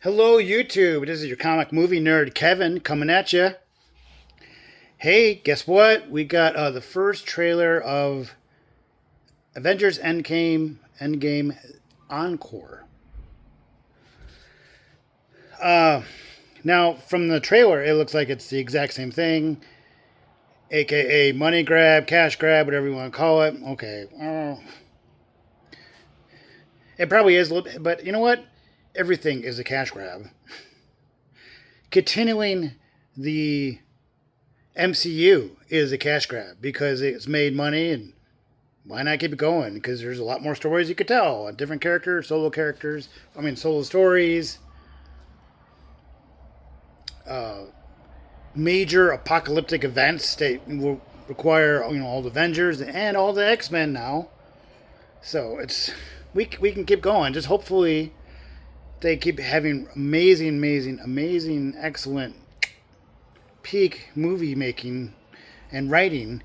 Hello, YouTube. This is your comic movie nerd, Kevin, coming at you. Hey, guess what? We got the first trailer of Avengers Endgame Encore. Now, from the trailer, it looks like it's the exact same thing, aka money grab, cash grab, whatever you want to call it. Okay. It probably is a little bit, but you know what? Everything is a cash grab. Continuing the MCU is a cash grab because it's made money, and why not keep it going? Because there's a lot more stories you could tell on different characters, solo stories, major apocalyptic events that will require all the Avengers and all the X-Men now. So we can keep going. Just hopefully they keep having amazing, excellent peak movie making and writing.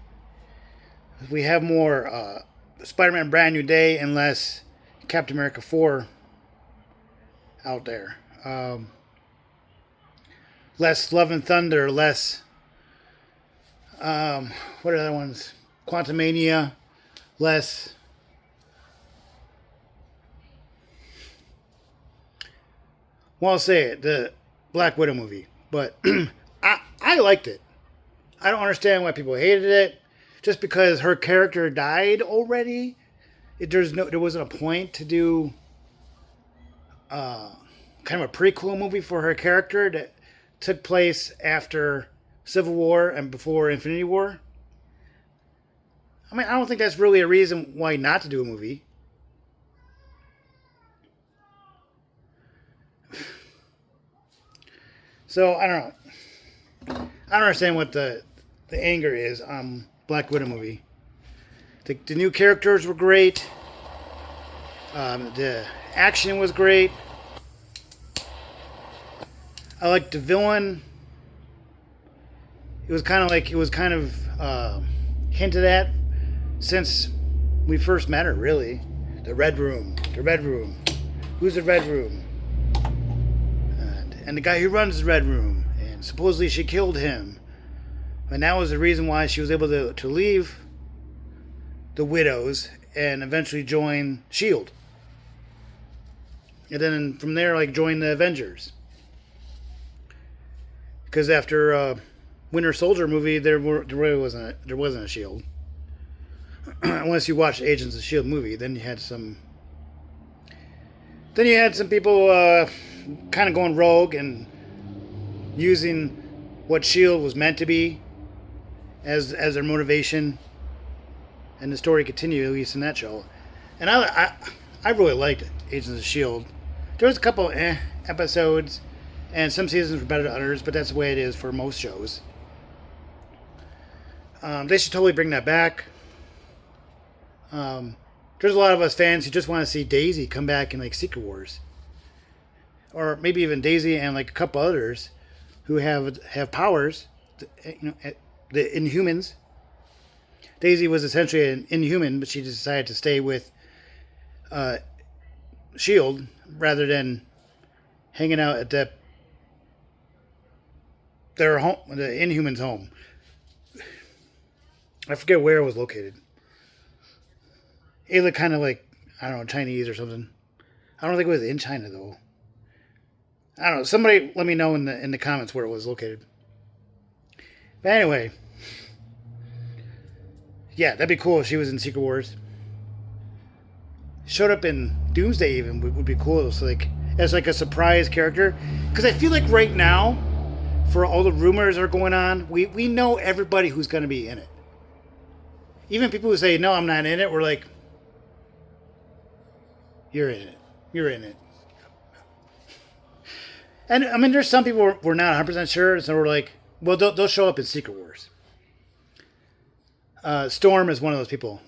We have more Spider-Man Brand New Day and less Captain America 4 out there. Less Love and Thunder, less what are the other ones? Quantumania, less I'll say it, the Black Widow movie. But I liked it. I don't understand why people hated it. Just because her character died already, there wasn't a point to do kind of a prequel movie for her character that took place after Civil War and before Infinity War. I mean, I don't think that's really a reason why not to do a movie. So I don't know. I don't understand what the anger is on Black Widow movie. The new characters were great. The action was great. I liked the villain. It was kind of hinted at since we first met her. Really, the Red Room. The Red Room. Who's the Red Room? And the guy who runs the Red Room, and supposedly she killed him. And that was the reason why she was able to leave the Widows and eventually join S.H.I.E.L.D. And then from there, join the Avengers. Because after Winter Soldier movie, there really wasn't a S.H.I.E.L.D. Unless you watched Agents of S.H.I.E.L.D. movie, then you had some people kind of going rogue and using what S.H.I.E.L.D. was meant to be as their motivation, and the story continued, at least in that show. And I really liked Agents of S.H.I.E.L.D. There was a couple episodes, and some seasons were better than others, but that's the way it is for most shows. They should totally bring that back. There's a lot of us fans who just want to see Daisy come back in Secret Wars, or maybe even Daisy and a couple others who have powers. The Inhumans. Daisy was essentially an Inhuman, but she decided to stay with S.H.I.E.L.D. rather than hanging out at their home, the Inhumans' home. I forget where it was located. It looked kind of I don't know, Chinese or something. I don't think it was in China though. I don't know. Somebody let me know in the comments where it was located. But anyway, yeah, that'd be cool if she was in Secret Wars. Showed up in Doomsday even would be cool. So as a surprise character, because I feel like right now, for all the rumors that are going on, we know everybody who's going to be in it. Even people who say no, I'm not in it. We're like, you're in it. You're in it. And I mean, there's some people we're not 100% sure, so we're like, well, they'll show up in Secret Wars. Storm is one of those people.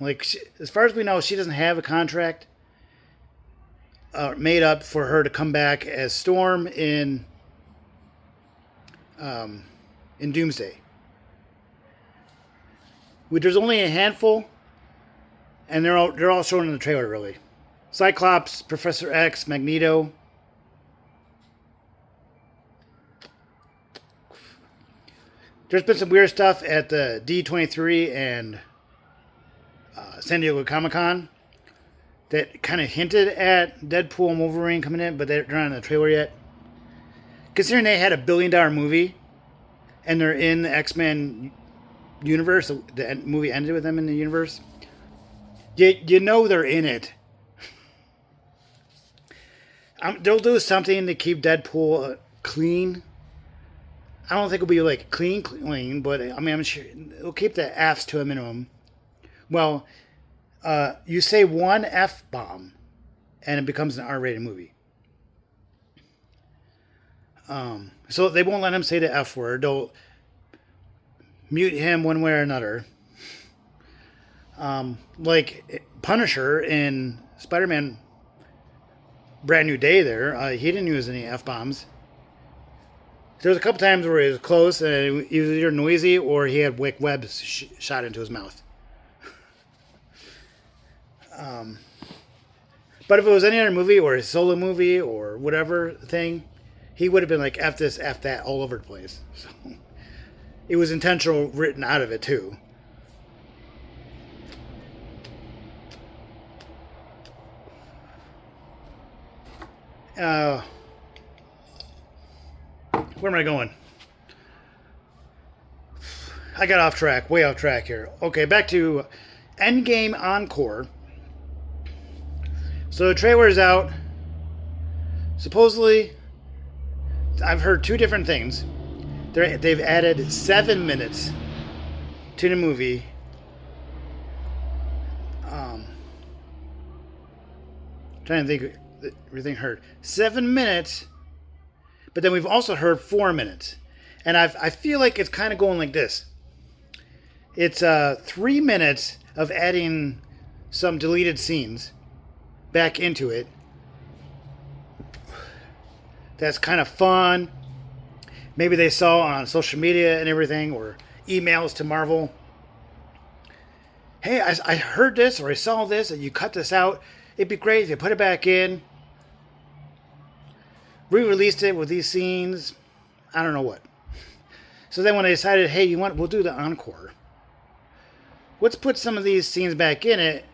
As far as we know, she doesn't have a contract made up for her to come back as Storm in Doomsday. There's only a handful, and they're all shown in the trailer. Really, Cyclops, Professor X, Magneto, There's been some weird stuff at the D23 and San Diego Comic Con that kind of hinted at Deadpool and Wolverine coming in, but they're not in the trailer yet. Considering they had $1 billion movie and they're in the X-Men universe, the movie ended with them in the universe, you know they're in it. They'll do something to keep Deadpool clean. I don't think it'll be like clean, but I mean, I'm sure it'll keep the F's to a minimum. Well, you say one F bomb, and it becomes an R-rated movie. So they won't let him say the F word. They'll mute him one way or another. Like Punisher in Spider-Man Brand New Day there, he didn't use any F-bombs. There was a couple times where he was close and he was either noisy or he had webs shot into his mouth. But if it was any other movie or a solo movie or whatever thing, he would have been like F this, F that all over the place. So it was intentional written out of it too. Where am I going? I got off track, way off track here. Okay, back to Endgame Encore. So the trailer is out. Supposedly, I've heard two different things. They've added 7 minutes to the movie. Trying to think everything heard. 7 minutes, but then we've also heard 4 minutes. And I feel like it's kind of going like this. It's 3 minutes of adding some deleted scenes back into it. That's kind of fun. Maybe they saw on social media and everything, or emails to Marvel. Hey, I heard this, or I saw this, and you cut this out. It'd be great if you put it back in. Re-released it with these scenes. I don't know what. So then when they decided, hey, we'll do the encore. Let's put some of these scenes back in it.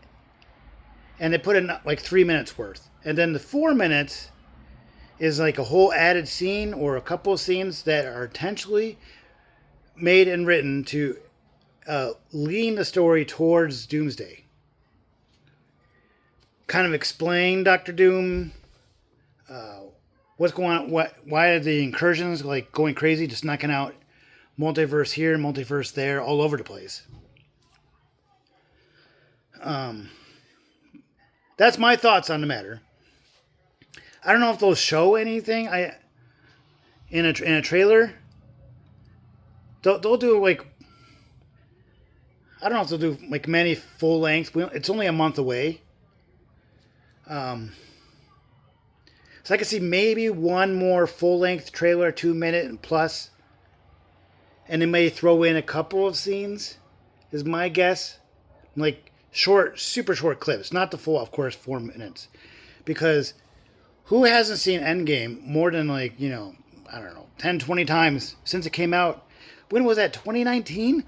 And they put in like 3 minutes worth. And then the 4 minutes is like a whole added scene or a couple of scenes that are intentionally made and written to lean the story towards Doomsday. Kind of explain Doctor Doom, what's going on, why are the incursions like going crazy, just knocking out multiverse here, multiverse there, all over the place. That's my thoughts on the matter. I don't know if they'll show anything in a trailer. They'll do like, I don't know if they'll do like many full length. It's only a month away. So I could see maybe one more full length trailer, 2 minute and plus, and they may throw in a couple of scenes. Is my guess, like short, super short clips, not the full, of course, 4 minutes, because who hasn't seen Endgame more than like, I don't know, 10, 20 times since it came out? When was that? 2019?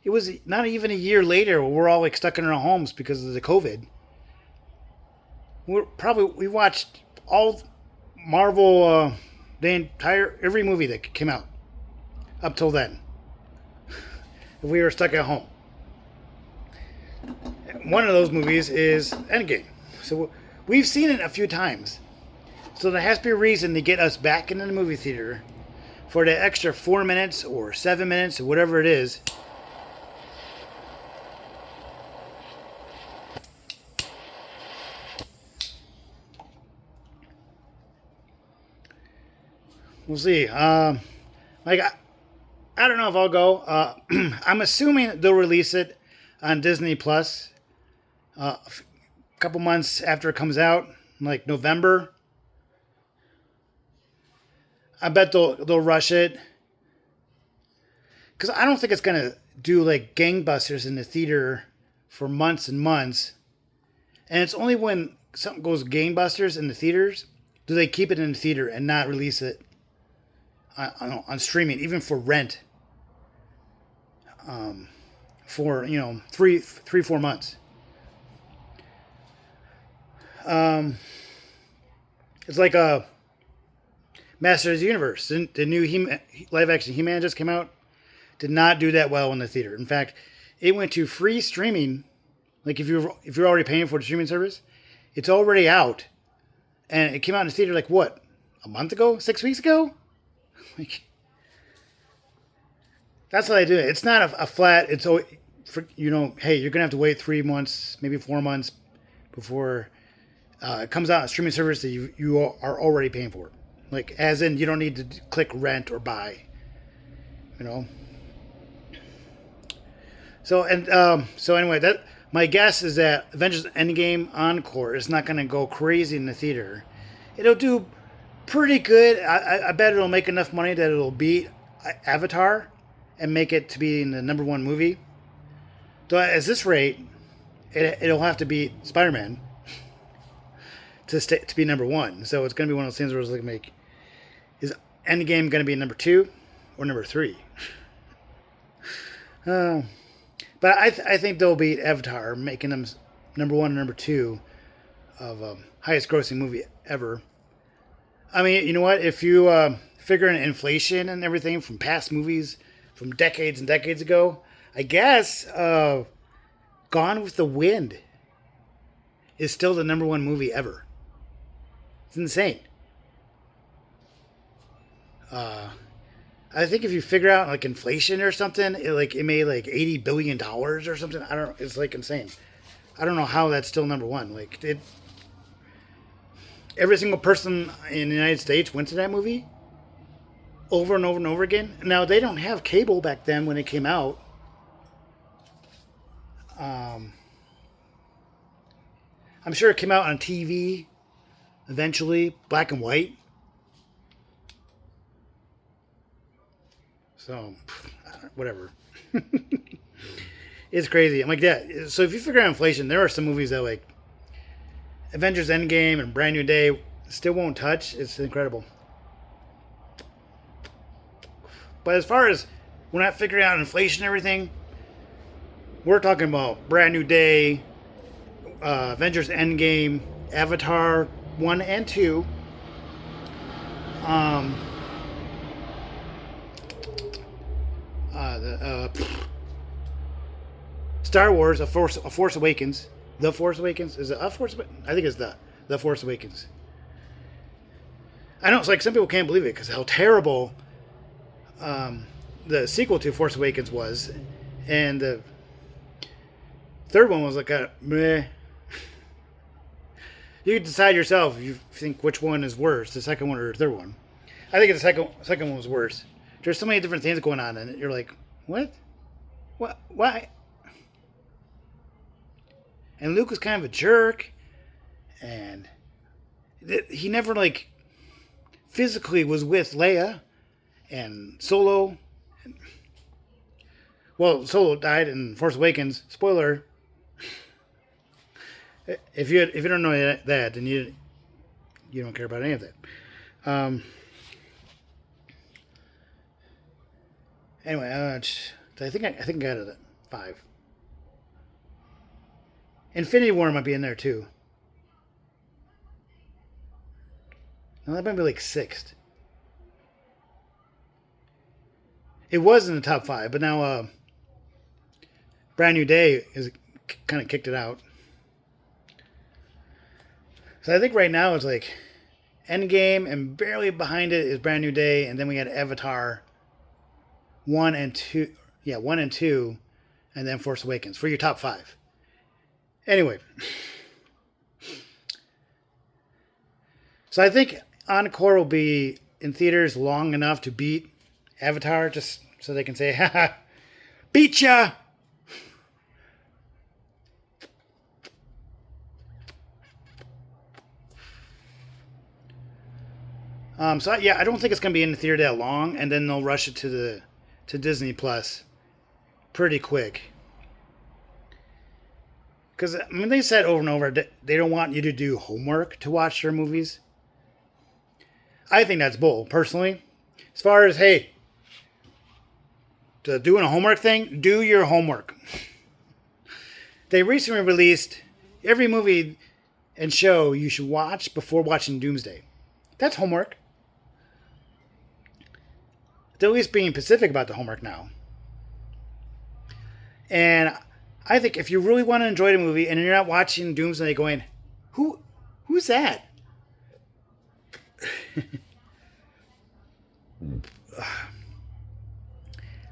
It was not even a year later where we're all like stuck in our homes because of the COVID. We watched all Marvel, every movie that came out up till then. If we were stuck at home. One of those movies is Endgame. So we've seen it a few times. So there has to be a reason to get us back into the movie theater for the extra 4 minutes or 7 minutes or whatever it is. We'll see. I don't know if I'll go. I'm assuming they'll release it on Disney Plus a couple months after it comes out, like November. I bet they'll rush it, because I don't think it's gonna do like gangbusters in the theater for months and months. And it's only when something goes gangbusters in the theaters do they keep it in the theater and not release it on streaming, even for rent, for 4 months? It's like a Masters of the Universe. The new live action He-Man just came out. Did not do that well in the theater. In fact, it went to free streaming. Like if you're already paying for the streaming service, it's already out, and it came out in the theater like what, a month ago, 6 weeks ago. Like that's what I do. It's not a flat. It's always, hey, you're gonna have to wait 3 months, maybe 4 months before it comes out on a streaming service that you are already paying for. Like as in you don't need to click rent or buy. You know. So anyway, that my guess is that Avengers Endgame Encore is not going to go crazy in the theater. It'll do pretty good. I bet it'll make enough money that it'll beat Avatar and make it to be in the #1 movie. So at this rate, it'll have to beat Spider-Man to be #1. So it's going to be one of those things where it's like, is Endgame going to be #2 or #3? But I think they'll beat Avatar, making them #1 and #2 of highest grossing movie ever. I mean, you know what? If you figure in inflation and everything from past movies from decades and decades ago, I guess Gone with the Wind is still the #1 movie ever. It's insane. I think if you figure out like inflation or something, it made like $80 billion or something. I don't know. It's like insane. I don't know how that's still #1. Like every single person in the United States went to that movie over and over and over again. Now they don't have cable back then when it came out. I'm sure it came out on TV eventually, black and white. So, whatever. It's crazy. I'm like that. So if you figure out inflation, there are some movies that like Avengers Endgame and Brand New Day still won't touch. It's incredible. But as far as we're not figuring out inflation and everything, we're talking about Brand New Day, Avengers Endgame, Avatar 1 and 2. Star Wars, A Force Awakens. The Force Awakens? Is it A Force Awakens? I think it's The Force Awakens. I know, it's like some people can't believe it because how terrible the sequel to Force Awakens was. And the third one was like a meh. You can decide yourself if you think which one is worse, the second one or the third one. I think the second one was worse. There's so many different things going on in it. You're like, what? What? Why? And Luke was kind of a jerk. And he never, like, physically was with Leia. And Solo. Well, Solo died in Force Awakens. Spoiler. If you don't know that, then you don't care about any of that. Anyway, I think I got it at 5. Infinity War might be in there too. No, that might be like 6th. It was in the top 5, but now Brand New Day is kind of kicked it out. So I think right now it's like Endgame, and barely behind it is Brand New Day, and then we got Avatar 1 and 2. Yeah, 1 and 2, and then Force Awakens for your top 5. Anyway. So I think Encore will be in theaters long enough to beat Avatar, just so they can say, haha, beat ya! So yeah, I don't think it's gonna be in the theater that long, and then they'll rush it to Disney Plus pretty quick. Because I mean, they said over and over that they don't want you to do homework to watch their movies. I think that's bull, personally. As far as, hey, doing a homework thing, do your homework. They recently released every movie and show you should watch before watching Doomsday. That's homework. They're at least being specific about the homework now. And I think if you really want to enjoy the movie and you're not watching Doomsday going, who's that? I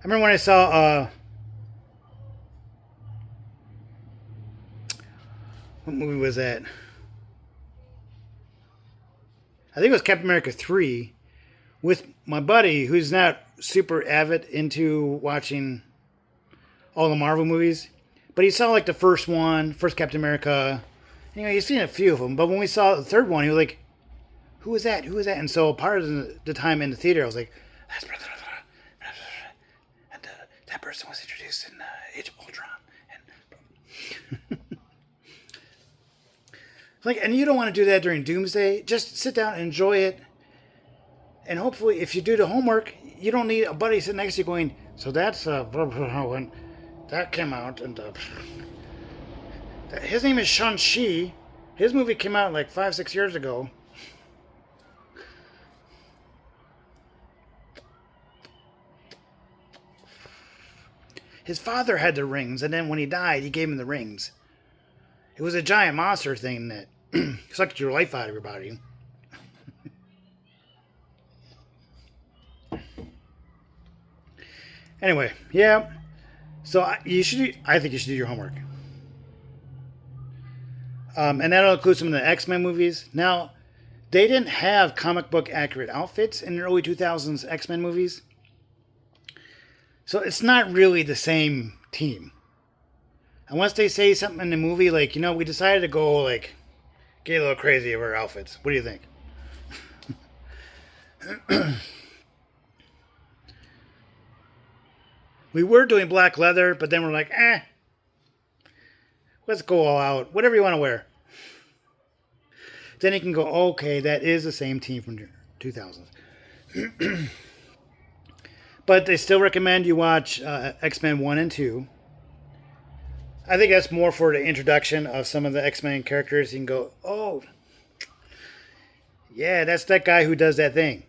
remember when I saw what movie was that? I think it was Captain America 3 with my buddy who's not super avid into watching all the Marvel movies. But he saw like the first one, first Captain America. Anyway, he's seen a few of them. But when we saw the third one, he was like, who is that? Who is that? And so part of the time in the theater, I was like, that's brother. And that person was introduced in Age of Ultron. And like, and you don't want to do that during Doomsday. Just sit down and enjoy it. And hopefully, if you do the homework, you don't need a buddy sitting next to you going, so that's when that came out. And his name is Shang-Chi. His movie came out like 5-6 years ago. His father had the rings, and then when he died, he gave him the rings. It was a giant monster thing that sucked your life out of your body. Anyway, yeah. So I think you should do your homework. And that'll include some of the X-Men movies. Now, they didn't have comic book accurate outfits in the early 2000s X-Men movies. So it's not really the same team. Unless they say something in the movie like, we decided to go like get a little crazy over our outfits. What do you think? We were doing black leather, but then we're like, let's go all out. Whatever you want to wear. Then you can go, okay, that is the same team from 2000s. But they still recommend you watch X-Men 1 and 2. I think that's more for the introduction of some of the X-Men characters. You can go, oh, yeah, that's that guy who does that thing.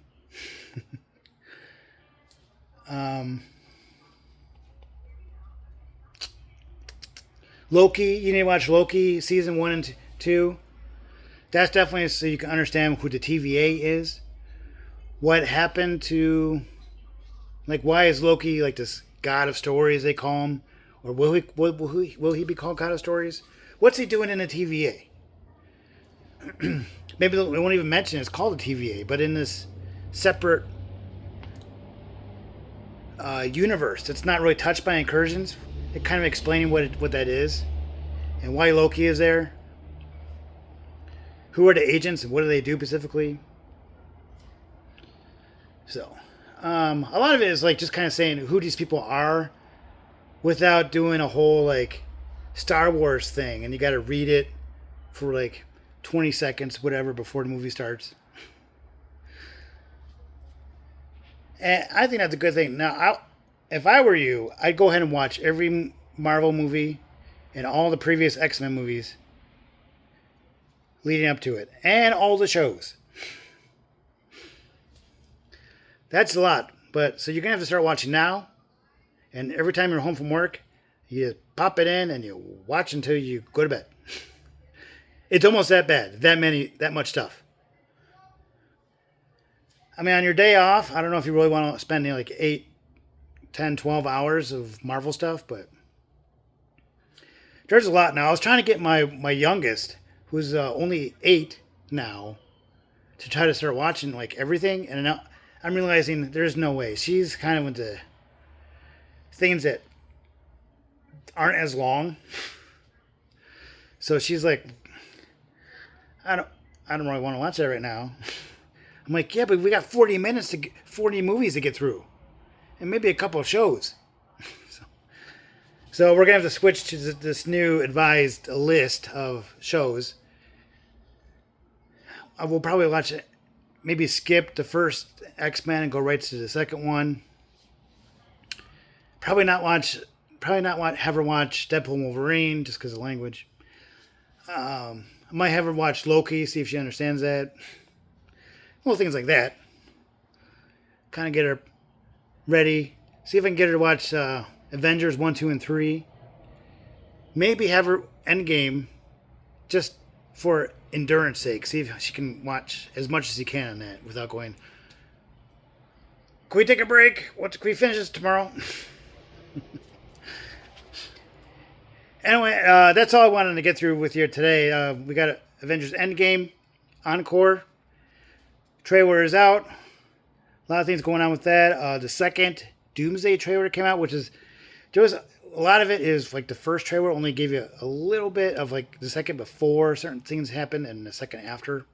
Loki, you need to watch Loki season 1 and 2. That's definitely so you can understand who the TVA is. What happened to... Like, why is Loki like this god of stories, they call him? Or will he be called god of stories? What's he doing in the TVA? Maybe they won't even mention it's called the TVA, but in this separate universe that's not really touched by incursions, it kind of explaining what that is and why Loki is there. Who are the agents and what do they do specifically? So... a lot of it is like just kind of saying who these people are without doing a whole like Star Wars thing and you got to read it for like 20 seconds, whatever, before the movie starts. And I think that's a good thing. Now, if I were you, I'd go ahead and watch every Marvel movie and all the previous X-Men movies leading up to it and all the shows. That's a lot, but so you're going to have to start watching now, and every time you're home from work, you pop it in and you watch until you go to bed. It's almost that bad, that much stuff. I mean, on your day off, I don't know if you really want to spend like 8, 10, 12 hours of Marvel stuff, but there's a lot now. I was trying to get my youngest, who's only 8 now, to try to start watching like everything, and now I'm realizing there's no way. She's kind of into things that aren't as long. So she's like, I don't really want to watch that right now. I'm like, yeah, but we got 40 movies to get through. And maybe a couple of shows. So we're going to have to switch to this new advised list of shows. I will probably watch maybe skip the first X-Men and go right to the second one. Probably not watch. Have her watch Deadpool and Wolverine just because of language. I might have her watch Loki, see if she understands that. Little things like that. Kind of get her ready. See if I can get her to watch Avengers 1, 2, and 3. Maybe have her Endgame just for endurance sake. See if she can watch as much as she can on that without going, can we take a break? Can we finish this tomorrow? Anyway, that's all I wanted to get through with you today. We got Avengers Endgame Encore. Trailer is out. A lot of things going on with that. The second Doomsday trailer came out, there was a lot of it is like the first trailer only gave you a little bit of like the second before certain things happened and the second after.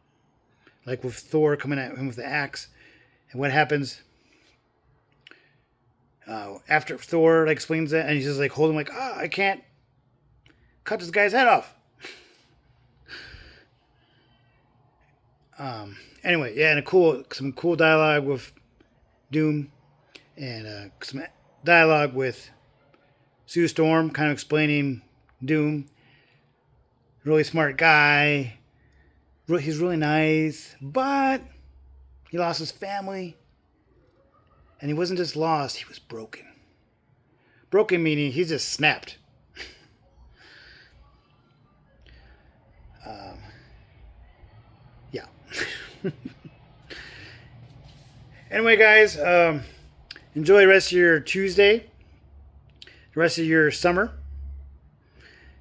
Like with Thor coming at him with the axe. And what happens after Thor like explains that and he's just like holding like, I can't cut this guy's head off. Anyway, yeah, and some cool dialogue with Doom, and some dialogue with Sue Storm, kind of explaining Doom. Really smart guy. He's really nice, but he lost his family, and he wasn't just lost; he was broken. Broken meaning he just snapped. Yeah. Anyway, guys, enjoy the rest of your Tuesday, the rest of your summer,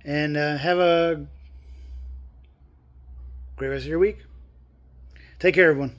and have a great rest of your week. Take care, everyone.